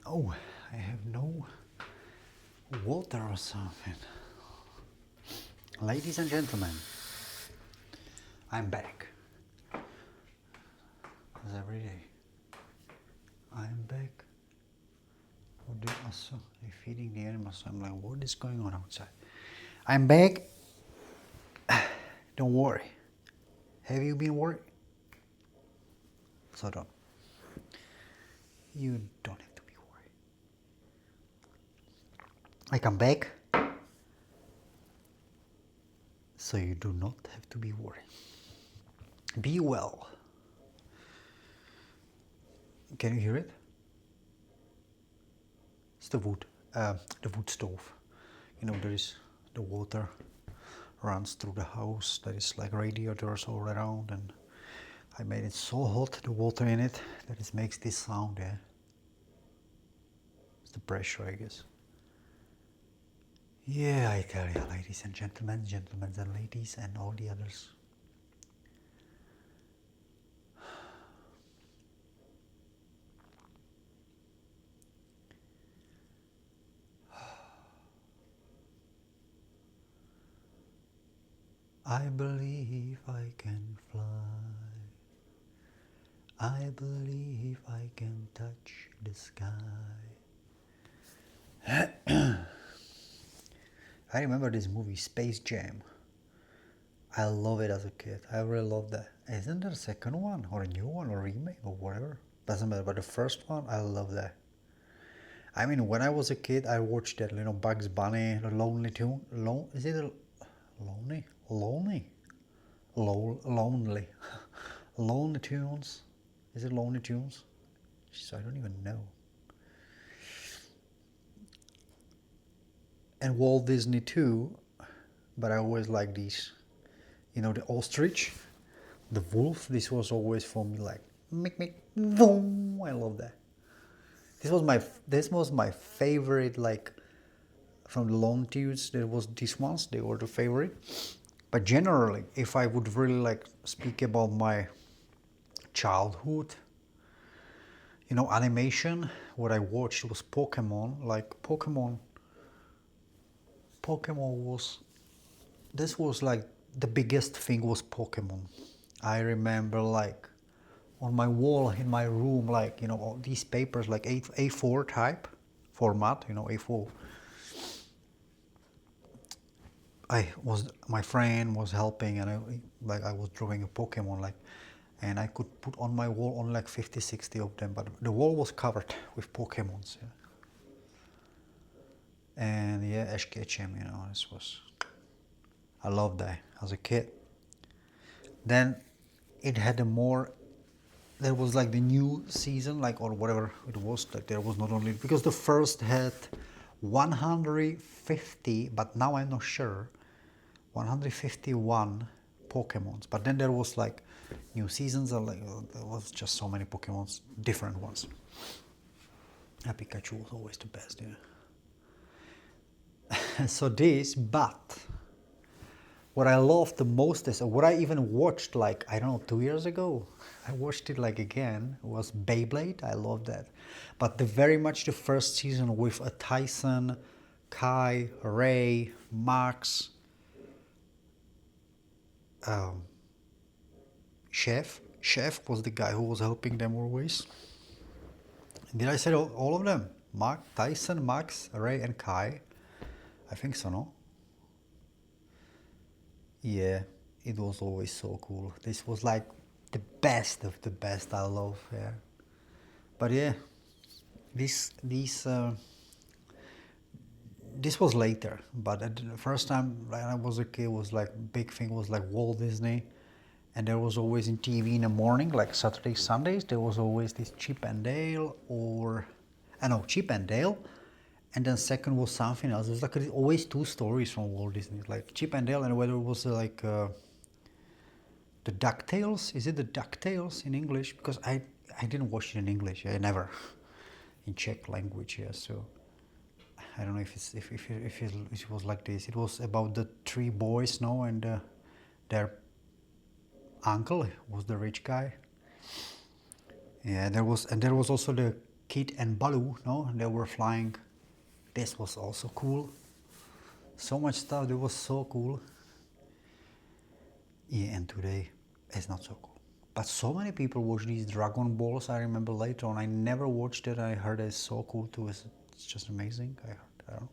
Oh, I have no water or something. Ladies and gentlemen, I'm back. As every day. I'm back. They're feeding the animals. So I'm like, what is going on outside? I'm back. Don't worry. Have you been worried? So don't. You don't have to be worried. I come back. So you do not have to be worried. Be well. Can you hear it? It's the wood stove. You know, there is the water runs through the house. There is like radiators all around, and I made it so hot, the water in it, that it makes this sound. Yeah, it's the pressure, I guess. Yeah, I tell you, ladies and gentlemen, gentlemen and ladies, and all the others. I believe I can fly. I believe I can touch the sky. I remember this movie, Space Jam. I love it as a kid. I really love that. Isn't there a second one, or a new one, or a remake, or whatever? Doesn't matter, but the first one, I love that. I mean, when I was a kid, I watched that, Bugs Bunny, the Lonely Tune. Is it a Lonely? Lonely? Lonely. Lonely Tunes. Is it Lonely Tunes? I don't even know. And Walt Disney too, but I always like these. The ostrich, the wolf. This was always for me like mick, boom. I love that. This was my favorite, like, from the Long Tunes. There was these ones. They were the favorite. But generally, if I would really like speak about my childhood, animation, what I watched was Pokemon. Like Pokemon was like the biggest thing was Pokemon. I remember, like, on my wall in my room, like, all these papers, like A4 type format, A4. My friend was helping, and I was drawing a Pokemon, like, and I could put on my wall on like 50, 60 of them, but the wall was covered with Pokemons. Yeah. And yeah, Ash Ketchum, I loved that as a kid. Then it had there was like the new season, like, or whatever it was, like there was not only, because the first had 150, but now I'm not sure, 151 Pokemons. But then there was like new seasons, and like there was just so many Pokemons, different ones. Pikachu was always the best, yeah. But what I loved the most is, what I even watched, like, I don't know, 2 years ago, I watched it like again, was Beyblade. I love that. But very much the first season with a Tyson, Kai, Ray, Max, Chef. Chef was the guy who was helping them always. Did I say all of them? Tyson, Max, Ray, and Kai. I think so, no? Yeah, it was always so cool. This was like the best of the best. I love, yeah. But yeah, this was later. But the first time when I was a kid, was like big thing was like Walt Disney, and there was always in TV in the morning, like Saturdays, Sundays, there was always this Chip and Dale, Chip and Dale. And then second was something else. There's like always two stories from Walt Disney, like Chip and Dale, and whether it was like the DuckTales. Is it the DuckTales in English? Because I didn't watch it in English. I never in Czech language. Yeah, so I don't know if it was like this. It was about the three boys, no, and their uncle was the rich guy. Yeah, there was also the Kid and Baloo, no, they were flying. This was also cool. So much stuff, it was so cool. Yeah, and today it's not so cool. But so many people watch these Dragon Balls. I remember later on. I never watched it. I heard it's so cool too. It's just amazing. I heard. I don't know.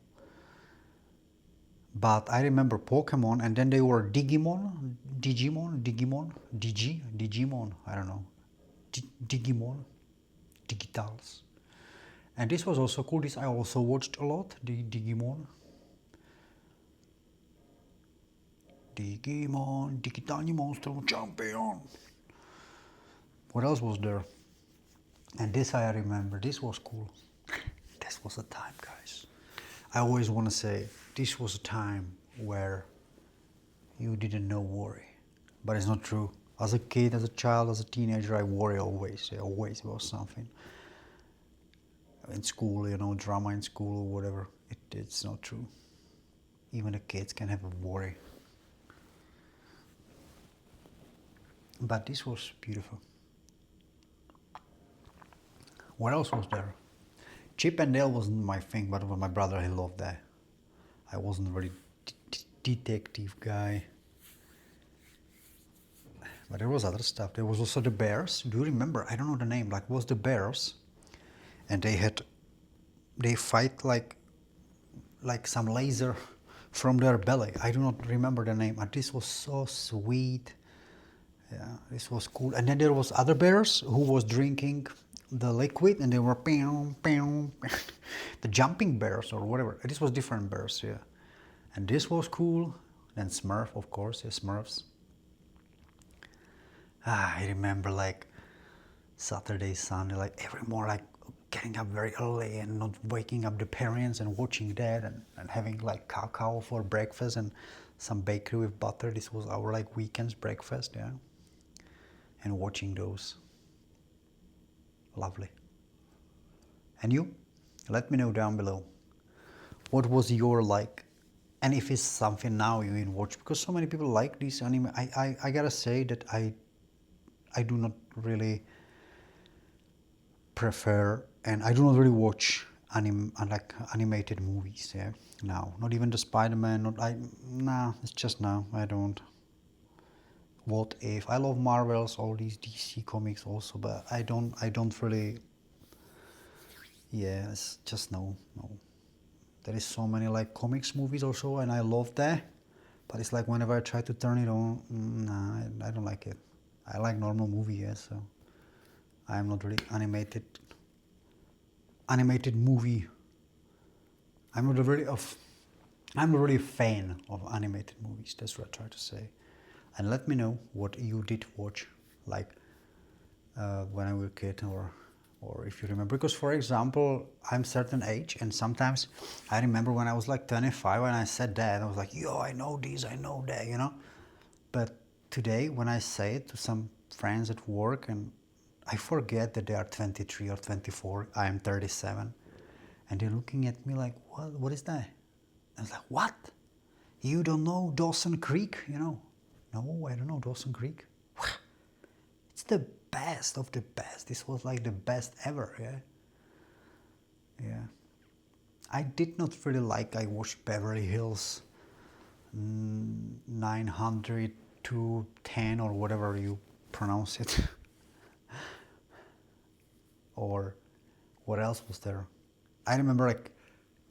But I remember Pokemon, and then they were Digimon. I don't know. Digimon, Digitals. And this was also cool. This I also watched a lot. The Digimon. Digimon, Digitani Monster Champion. What else was there? And this I remember. This was cool. This was a time, guys. I always want to say this was a time where you didn't know worry. But it's not true. As a kid, as a child, as a teenager, I worry always. Always about something. In school, you know, drama in school or whatever. It's not true. Even the kids can have a worry. But this was beautiful. What else was there? Chip and Dale wasn't my thing, but my brother, he loved that. I wasn't really detective guy. But there was other stuff. There was also the bears. Do you remember? I don't know the name. Like, was the bears, and they fight like some laser from their belly. I do not remember the name. But this was so sweet. Yeah, this was cool. And then there was other bears who was drinking the liquid, and they were the jumping bears or whatever. This was different bears, yeah. And this was cool. Then Smurf, of course, yeah, Smurfs. I remember like Saturday, Sunday, like every morning, like getting up very early and not waking up the parents and watching that and having like cacao for breakfast and some bakery with butter. This was our like weekends breakfast, yeah. And watching those. Lovely. And you? Let me know down below. What was your like? And if it's something now you even watch, because so many people like this anime. I gotta say that I do not really prefer, and I do not really watch animated movies. Yeah, now not even the Spider-Man. Nah, it's just now I don't. What if I love Marvels, all these DC comics also, but I don't really. Yeah, it's just no. There is so many like comics movies also, and I love that. But it's like whenever I try to turn it on, nah, I don't like it. I like normal movie, yeah, so I'm not really animated movie. I'm not really a fan of animated movies. That's what I try to say. And let me know what you did watch, like when I was a kid, or if you remember. Because for example, I'm certain age, and sometimes I remember when I was like 25, when I said that, I was like, yo, I know this, I know that, you know. But today, when I say it to some friends at work, and I forget that they are 23 or 24, I am 37, and they're looking at me like, what is that? I was like, what? You don't know Dawson Creek, you know? No, I don't know Dawson Creek. It's the best of the best. This was like the best ever, yeah? Yeah. I did not really like, I watched Beverly Hills 90210 or whatever you pronounce it. Or what else was there? I remember like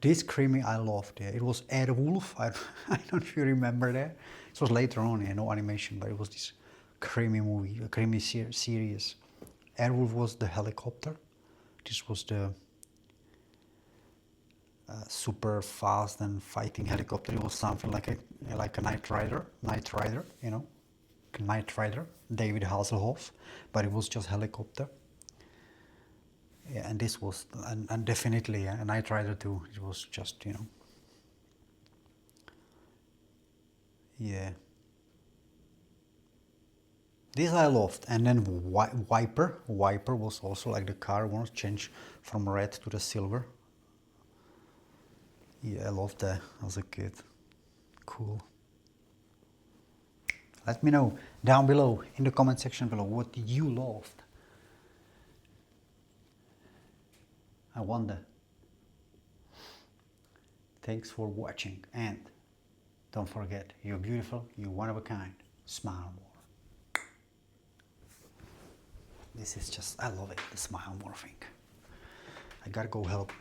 this creamy I loved. Yeah. It was Ed Wolf. I don't know if you remember that. It was later on, yeah, no animation, but it was this creamy movie, a creamy series. Ed Wolf was the helicopter. This was the super fast and fighting helicopter. It was something like a Knight Rider, you know, Knight Rider, David Hasselhoff, but it was just helicopter. Yeah, and this was, and definitely a Knight Rider too. It was just, you know, yeah. This I loved, and then Viper was also like the car once changed from red to the silver. Yeah, I loved that as a kid. Cool. Let me know down below in the comment section below what you loved. I wonder. Thanks for watching, and don't forget, you're beautiful, you're one of a kind. Smile more. This is just, I love it, the smile more thing. I gotta go help.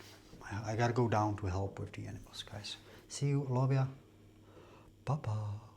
I gotta go down to help with the animals, guys. See you, love ya. Bye-bye.